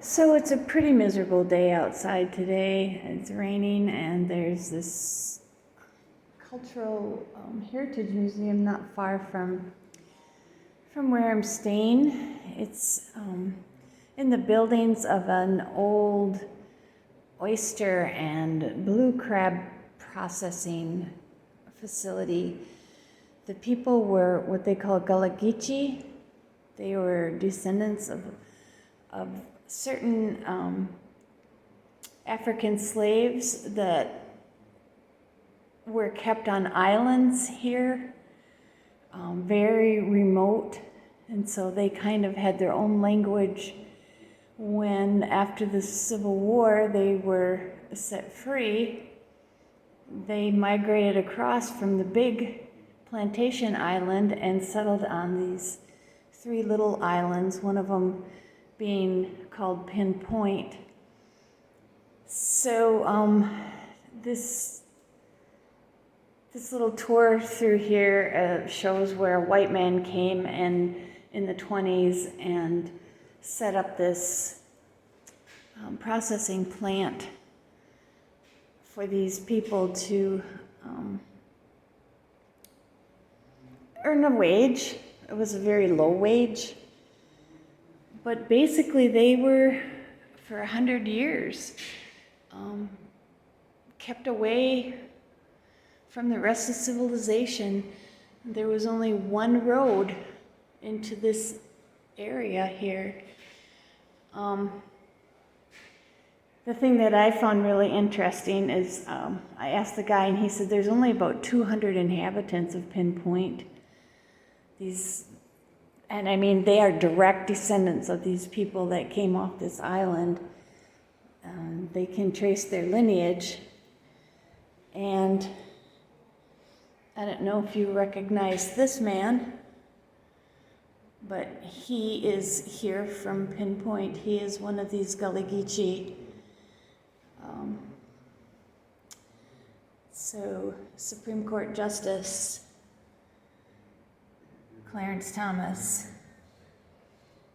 So it's a pretty miserable day outside today. It's raining, and there's this cultural heritage museum not far from where I'm staying. It's in the buildings of an old oyster and blue crab processing facility. The people were what they call Gullah Geechee. They were descendants of certain African slaves that were kept on islands here, very remote, and so they kind of had their own language. When after the Civil War they were set free, they migrated across from the big plantation island and settled on these three little islands, one of them being called Pin Point. So this little tour through here shows where a white man came and in the 20s and set up this processing plant for these people to earn a wage. It was a very low wage. But basically, they were, for 100 years, kept away from the rest of civilization. There was only one road into this area here. The thing that I found really interesting is I asked the guy, and he said there's only about 200 inhabitants of Pin Point. And I mean, they are direct descendants of these people that came off this island. They can trace their lineage. And I don't know if you recognize this man, but he is here from Pin Point. He is one of these Gullah Geechee. So Supreme Court Justice Clarence Thomas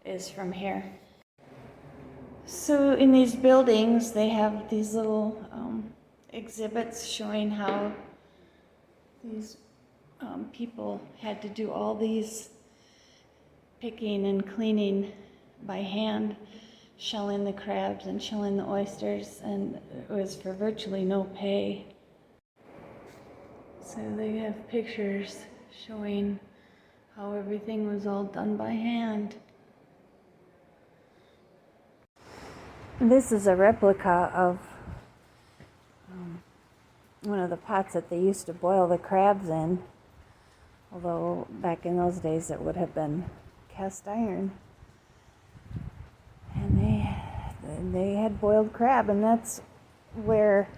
is from here. So in these buildings, they have these little exhibits showing how these people had to do all these picking and cleaning by hand, shelling the crabs and shelling the oysters, and it was for virtually no pay. So they have pictures showing how everything was all done by hand. This is a replica of one of the pots that they used to boil the crabs in, although back in those days it would have been cast iron. And they had boiled crab, and that's where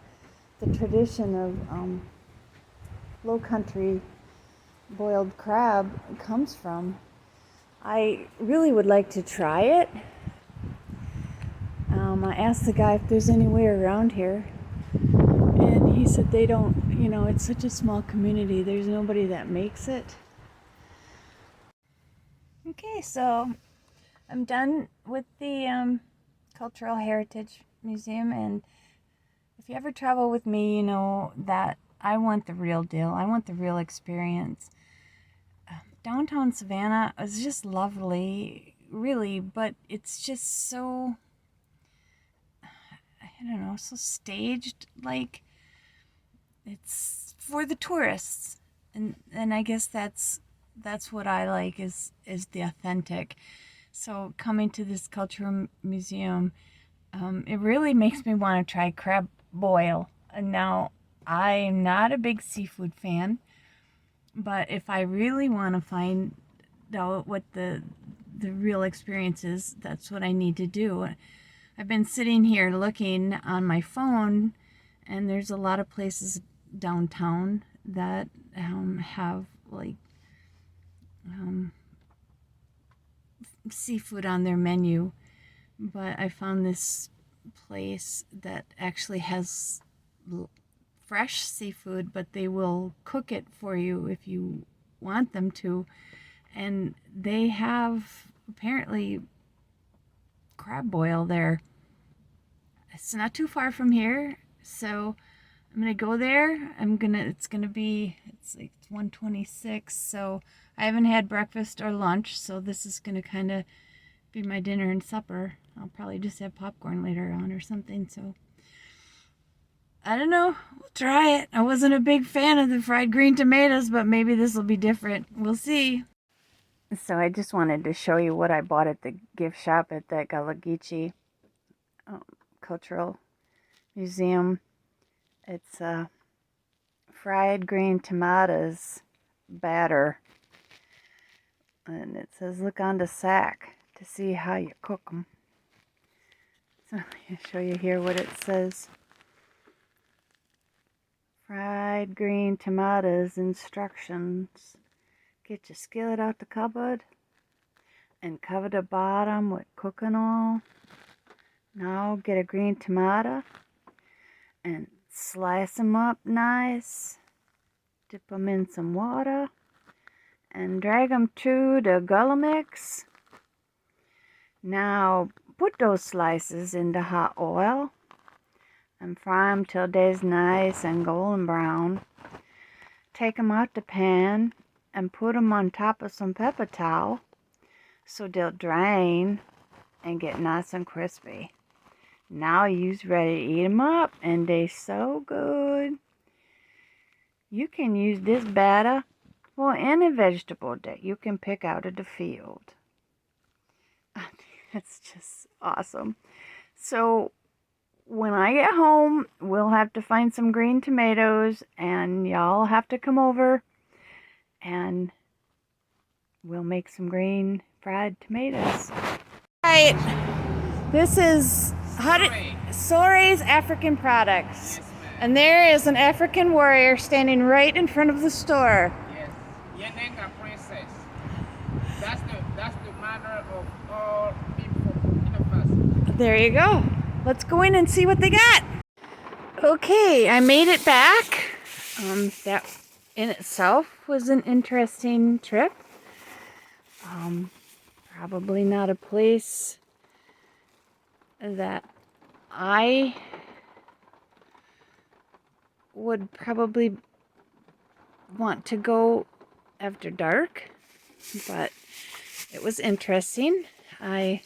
the tradition of low country boiled crab comes from. I really would like to try it. I asked the guy if there's anywhere around here, and he said they don't, it's such a small community, there's nobody that makes it. Okay, so I'm done with the Cultural Heritage Museum, and if you ever travel with me, you know that I want the real deal. I want the real experience. Downtown Savannah is just lovely, really, but it's just so, I don't know, so staged. Like, it's for the tourists, and I guess that's what I like is the authentic. So coming to this cultural museum, it really makes me want to try crab boil. And now I'm not a big seafood fan, but if I really want to find out what the real experience is, that's what I need to do. I've been sitting here looking on my phone, and there's a lot of places downtown that have like seafood on their menu, but I found this place that actually has fresh seafood, but they will cook it for you if you want them to, and they have apparently crab boil there. It's not too far from here, so I'm gonna go there. It's like 1:26, so I haven't had breakfast or lunch, so this is gonna kind of be my dinner and supper. I'll probably just have popcorn later on or something, so I don't know. We'll try it. I wasn't a big fan of the fried green tomatoes, but maybe this will be different. We'll see. So I just wanted to show you what I bought at the gift shop at the Galagici Cultural Museum. It's fried green tomatoes batter. And it says, look on the sack to see how you cook them. So let me show you here what it says. Fried green tomatoes instructions. Get your skillet out the cupboard and cover the bottom with cooking oil. Now get a green tomato and slice them up nice. Dip them in some water and drag them to the gullah mix. Now put those slices into hot oil and fry them till they's nice and golden brown. Take them out the pan and put them on top of some pepper towel so they'll drain and get nice and crispy. Now you's ready to eat them up, and they so good. You can use this batter for any vegetable that you can pick out of the field. It's just awesome. So when I get home, we'll have to find some green tomatoes, and y'all have to come over and we'll make some green fried tomatoes. Right, this is Sore's African Products. Yes, and there is an African warrior standing right in front of the store. Yes, Yenenga princess. That's the mother of all people in the past. There you go. Let's go in and see what they got. Okay, I made it back. That in itself was an interesting trip. Probably not a place that I would probably want to go after dark, but it was interesting. I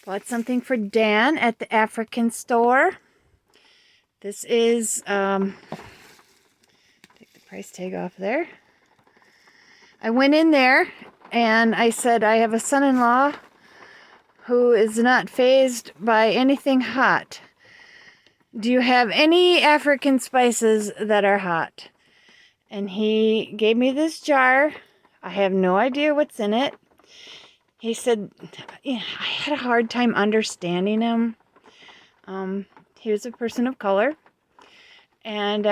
bought something for Dan at the African store. This is, take the price tag off there. I went in there and I said, I have a son-in-law who is not fazed by anything hot. Do you have any African spices that are hot? And he gave me this jar. I have no idea what's in it. He said, I had a hard time understanding him. He was a person of color. And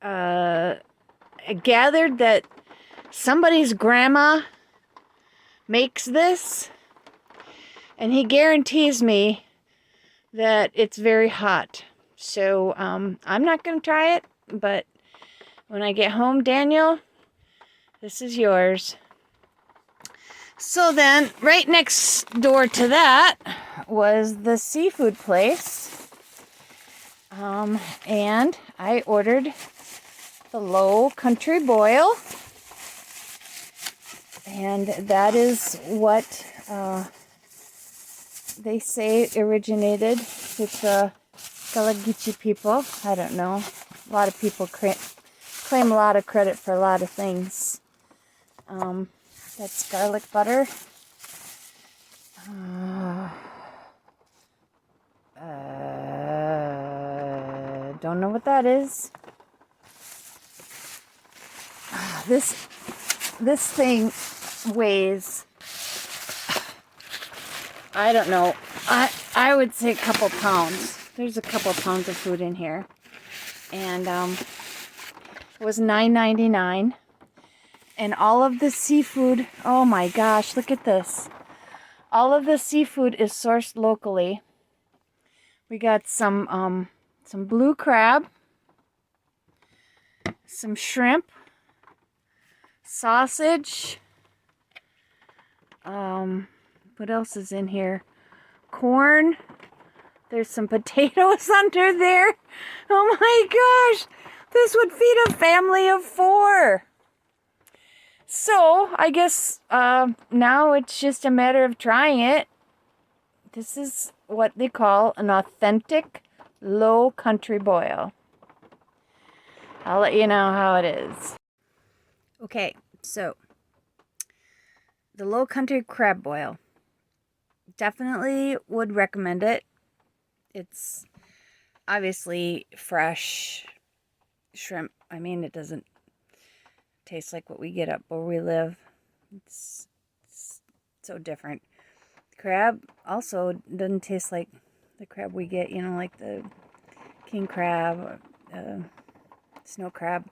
I gathered that somebody's grandma makes this. And he guarantees me that it's very hot. So I'm not going to try it. But when I get home, Daniel, this is yours. So then, right next door to that was the seafood place. And I ordered the low country boil. And that is what they say originated with the Galagici people. I don't know. A lot of people claim a lot of credit for a lot of things. That's garlic butter. Don't know what that is. This thing weighs, I don't know. I would say a couple pounds. There's a couple pounds of food in here. And it was $9.99. And all of the seafood, oh my gosh, look at this. All of the seafood is sourced locally. We got some blue crab, some shrimp, sausage, What else is in here? Corn. There's some potatoes under there. Oh my gosh. This would feed a family of 4. So, I guess now it's just a matter of trying it. This is what they call an authentic low country boil. I'll let you know how it is. Okay, so the low country crab boil. Definitely would recommend it. It's obviously fresh shrimp. I mean, it doesn't taste like what we get up where we live. It's so different. Crab also doesn't taste like the crab we get, you know, like the king crab, snow crab.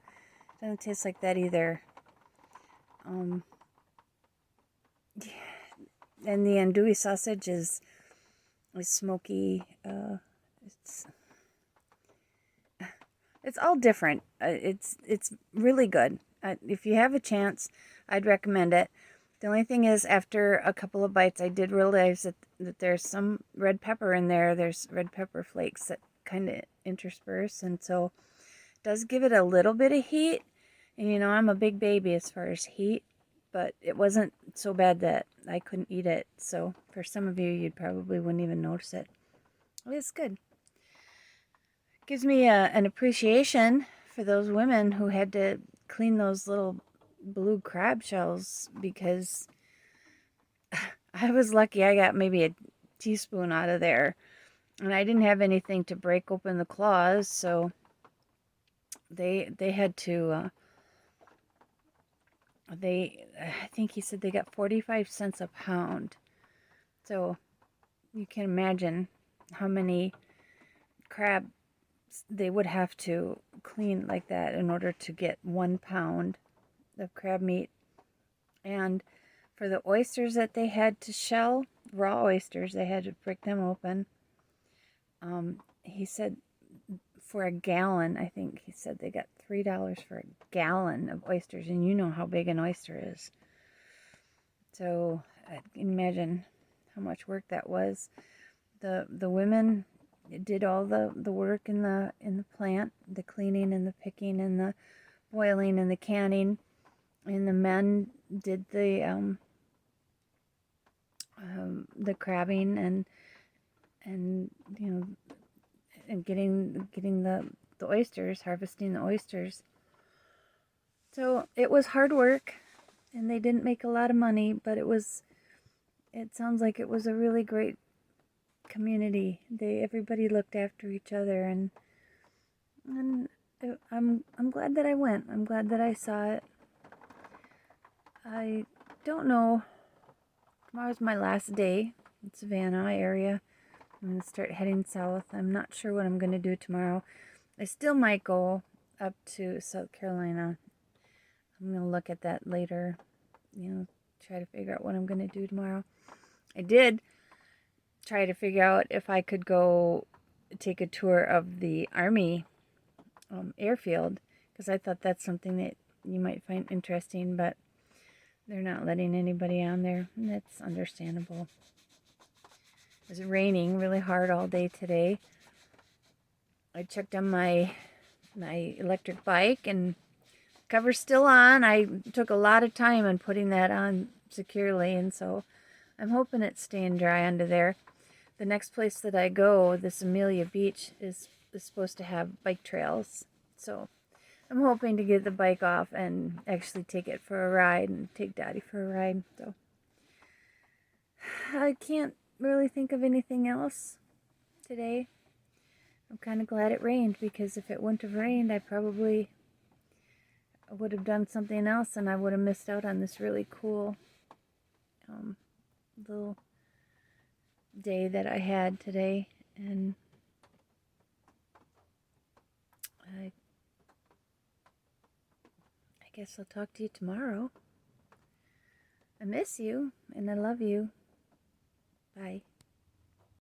Doesn't taste like that either. And the andouille sausage is smoky. It's all different. It's really good. If you have a chance, I'd recommend it. The only thing is, after a couple of bites, I did realize that there's some red pepper in there. There's red pepper flakes that kind of intersperse, and so it does give it a little bit of heat. And you know, I'm a big baby as far as heat, but it wasn't so bad that I couldn't eat it. So for some of you, you probably wouldn't even notice it. It's good. Gives me an appreciation for those women who had to clean those little blue crab shells, because I was lucky I got maybe a teaspoon out of there, and I didn't have anything to break open the claws, so they had to I think he said they got 45 cents a pound. So you can imagine how many crab they would have to clean like that in order to get 1 pound of crab meat. And for the oysters that they had to shell, raw oysters, they had to break them open. He said for a gallon, I think he said they got $3 for a gallon of oysters, and you know how big an oyster is. So I can imagine how much work that was. The women did all the work in the plant, the cleaning and the picking and the boiling and the canning, and the men did the crabbing and you know, and getting the oysters, harvesting the oysters. So it was hard work, and they didn't make a lot of money, but it sounds like it was a really great community. Everybody looked after each other, and I'm glad that I went. I'm glad that I saw it. I don't know. Tomorrow's my last day in Savannah area. I'm going to start heading south. I'm not sure what I'm going to do tomorrow. I still might go up to South Carolina. I'm going to look at that later. You know, try to figure out what I'm going to do tomorrow. I did try to figure out if I could go take a tour of the Army airfield, because I thought that's something that you might find interesting, but they're not letting anybody on there, and that's understandable. It was raining really hard all day today. I checked on my electric bike, and cover's still on. I took a lot of time in putting that on securely, and so I'm hoping it's staying dry under there. The next place that I go, this Amelia Beach, is supposed to have bike trails, so I'm hoping to get the bike off and actually take it for a ride and take Daddy for a ride. So I can't really think of anything else today. I'm kind of glad it rained, because if it wouldn't have rained, I probably would have done something else, and I would have missed out on this really cool little day that I had today. And I guess I'll talk to you tomorrow. I miss you, and I love you. Bye.